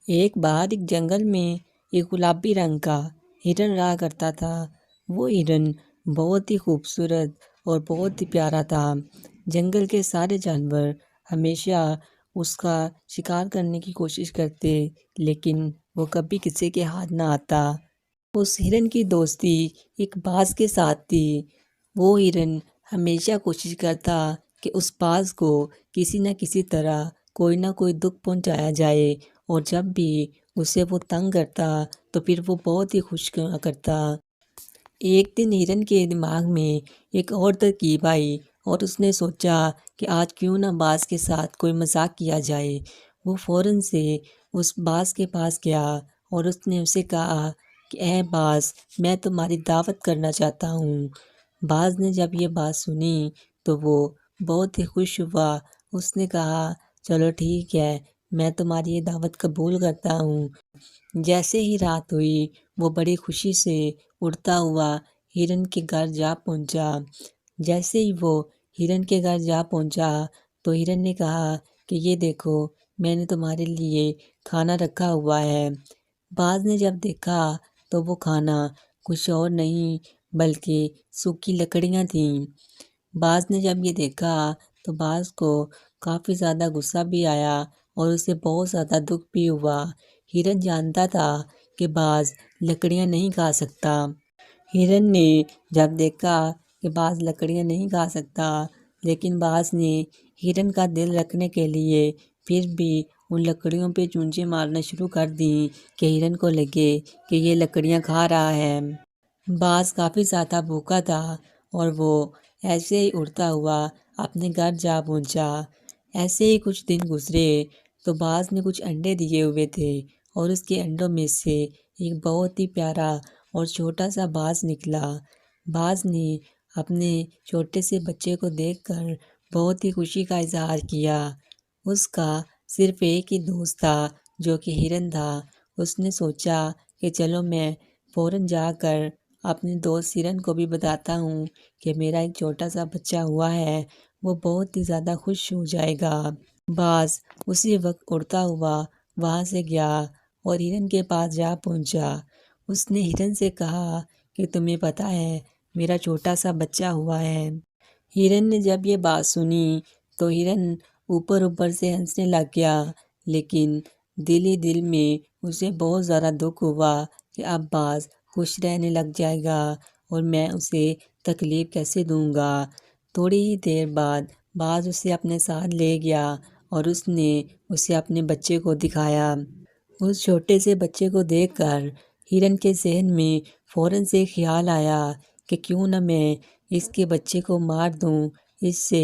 ایک بار ایک جنگل میں ایک گلابی رنگ کا ہرن رہا کرتا تھا۔ وہ ہرن بہت ہی خوبصورت اور بہت ہی پیارا تھا۔ جنگل کے سارے جانور ہمیشہ اس کا شکار کرنے کی کوشش کرتے، لیکن وہ کبھی کسی کے ہاتھ نہ آتا۔ اس ہرن کی دوستی ایک باز کے ساتھ تھی۔ وہ ہرن ہمیشہ کوشش کرتا کہ اس باز کو کسی نہ کسی طرح کوئی نہ کوئی دکھ پہنچایا جائے، اور جب بھی اسے وہ تنگ کرتا تو پھر وہ بہت ہی خوش کرتا۔ ایک دن ہرن کے دماغ میں ایک اور ترکیب آئی اور اس نے سوچا کہ آج کیوں نہ باز کے ساتھ کوئی مذاق کیا جائے۔ وہ فوراً سے اس باز کے پاس گیا اور اس نے اسے کہا کہ اے باز، میں تمہاری دعوت کرنا چاہتا ہوں۔ باز نے جب یہ بات سنی تو وہ بہت ہی خوش ہوا۔ اس نے کہا چلو ٹھیک ہے، میں تمہاری یہ دعوت قبول کرتا ہوں۔ جیسے ہی رات ہوئی وہ بڑی خوشی سے اڑتا ہوا ہرن کے گھر جا پہنچا۔ جیسے ہی وہ ہرن کے گھر جا پہنچا تو ہرن نے کہا کہ یہ دیکھو، میں نے تمہارے لیے کھانا رکھا ہوا ہے۔ باز نے جب دیکھا تو وہ کھانا کچھ اور نہیں بلکہ سوکھی لکڑیاں تھیں۔ باز نے جب یہ دیکھا تو باز کو کافی زیادہ غصہ بھی آیا اور اسے بہت زیادہ دکھ بھی ہوا۔ ہرن جانتا تھا کہ باز لکڑیاں نہیں کھا سکتا۔ ہرن نے جب دیکھا کہ باز لکڑیاں نہیں کھا سکتا، لیکن باز نے ہرن کا دل رکھنے کے لیے پھر بھی ان لکڑیوں پہ چونچیں مارنا شروع کر دیں کہ ہرن کو لگے کہ یہ لکڑیاں کھا رہا ہے۔ باز کافی زیادہ بھوکا تھا اور وہ ایسے ہی اڑتا ہوا اپنے گھر جا پہنچا۔ ایسے ہی کچھ دن گزرے تو باز نے کچھ انڈے دیے ہوئے تھے اور اس کے انڈوں میں سے ایک بہت ہی پیارا اور چھوٹا سا باز نکلا۔ باز نے اپنے چھوٹے سے بچے کو دیکھ کر بہت ہی خوشی کا اظہار کیا۔ اس کا صرف ایک ہی دوست تھا جو کہ ہرن تھا۔ اس نے سوچا کہ چلو میں فوراً جا کر اپنے دوست ہرن کو بھی بتاتا ہوں کہ میرا ایک چھوٹا سا بچہ ہوا ہے، وہ بہت ہی زیادہ خوش ہو جائے گا۔ باز اسی وقت اڑتا ہوا وہاں سے گیا اور ہرن کے پاس جا پہنچا۔ اس نے ہرن سے کہا کہ تمہیں پتہ ہے میرا چھوٹا سا بچہ ہوا ہے۔ ہرن نے جب یہ بات سنی تو ہرن اوپر اوپر سے ہنسنے لگ گیا، لیکن دل ہی دل میں اسے بہت زیادہ دکھ ہوا کہ اب باز خوش رہنے لگ جائے گا اور میں اسے تکلیف کیسے دوں گا۔ تھوڑی ہی دیر بعد باز اسے اپنے ساتھ لے گیا اور اس نے اسے اپنے بچے کو دکھایا۔ اس چھوٹے سے بچے کو دیکھ کر ہرن کے ذہن میں فوراً سے خیال آیا کہ کیوں نہ میں اس کے بچے کو مار دوں، اس سے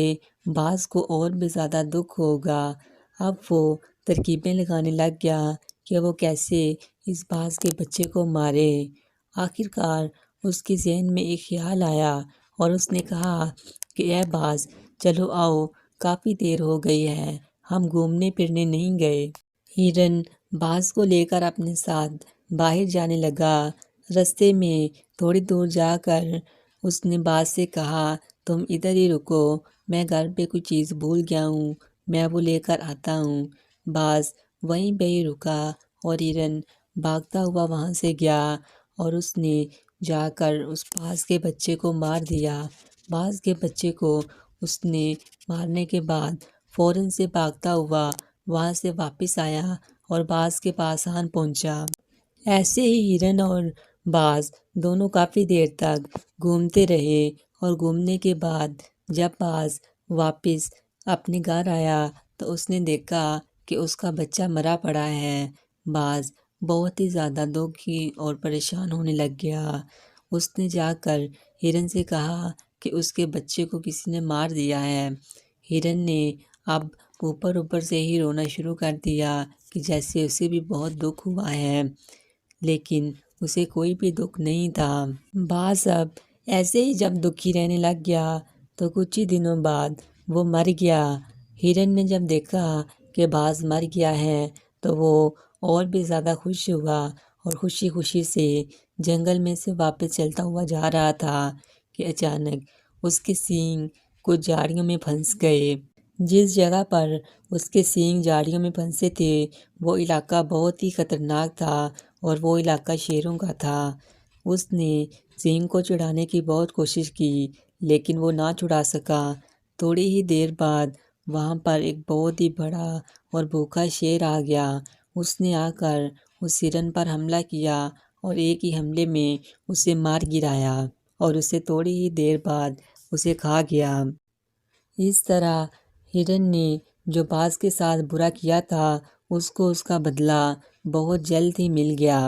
باز کو اور بھی زیادہ دکھ ہوگا۔ اب وہ ترکیبیں لگانے لگ گیا کہ وہ کیسے اس باز کے بچے کو مارے۔ آخر کار اس کے ذہن میں ایک خیال آیا اور اس نے کہا کہ اے باز، چلو آؤ، کافی دیر ہو گئی ہے، ہم گھومنے پھرنے نہیں گئے۔ ہرن باز کو لے کر اپنے ساتھ باہر جانے لگا۔ رستے میں تھوڑی دور جا کر اس نے باز سے کہا تم ادھر ہی رکو، میں گھر پہ کوئی چیز بھول گیا ہوں، میں وہ لے کر آتا ہوں۔ باز وہیں پہ ہی رکا اور ہرن بھاگتا ہوا وہاں سے گیا اور اس نے جا کر اس باز کے بچے کو مار دیا۔ باز کے بچے کو اس نے مارنے کے بعد فوراً سے بھاگتا ہوا وہاں سے واپس آیا اور باز کے پاس آن پہنچا۔ ایسے ہی ہرن اور باز دونوں کافی دیر تک گھومتے رہے اور گھومنے کے بعد جب باز واپس اپنے گھر آیا تو اس نے دیکھا کہ اس کا بچہ مرا پڑا ہے۔ باز بہت ہی زیادہ دکھی اور پریشان ہونے لگ گیا۔ اس نے جا کر ہرن سے کہا کہ اس کے بچے کو کسی نے مار دیا ہے۔ ہرن نے اب اوپر اوپر سے ہی رونا شروع کر دیا کہ جیسے اسے بھی بہت دکھ ہوا ہے، لیکن اسے کوئی بھی دکھ نہیں تھا۔ باز اب ایسے ہی جب دکھی رہنے لگ گیا تو کچھ ہی دنوں بعد وہ مر گیا۔ ہرن نے جب دیکھا کہ باز مر گیا ہے تو وہ اور بھی زیادہ خوش ہوا اور خوشی خوشی سے جنگل میں سے واپس چلتا ہوا جا رہا تھا کہ اچانک اس کے سینگ کچھ جھاڑیوں میں پھنس گئے۔ جس جگہ پر اس کے سینگ جھاڑیوں میں پھنسے تھے وہ علاقہ بہت ہی خطرناک تھا اور وہ علاقہ شیروں کا تھا۔ اس نے سینگ کو چھڑانے کی بہت کوشش کی لیکن وہ نہ چھڑا سکا۔ تھوڑی ہی دیر بعد وہاں پر ایک بہت ہی بڑا اور بھوکا شیر آ گیا۔ اس نے آ کر اس ہرن پر حملہ کیا اور ایک ہی حملے میں اسے مار گرایا اور اسے تھوڑی ہی دیر بعد اسے کھا گیا۔ اس طرح ہرن نے جو باز کے ساتھ برا کیا تھا اس کو اس کا بدلہ بہت جلد ہی مل گیا۔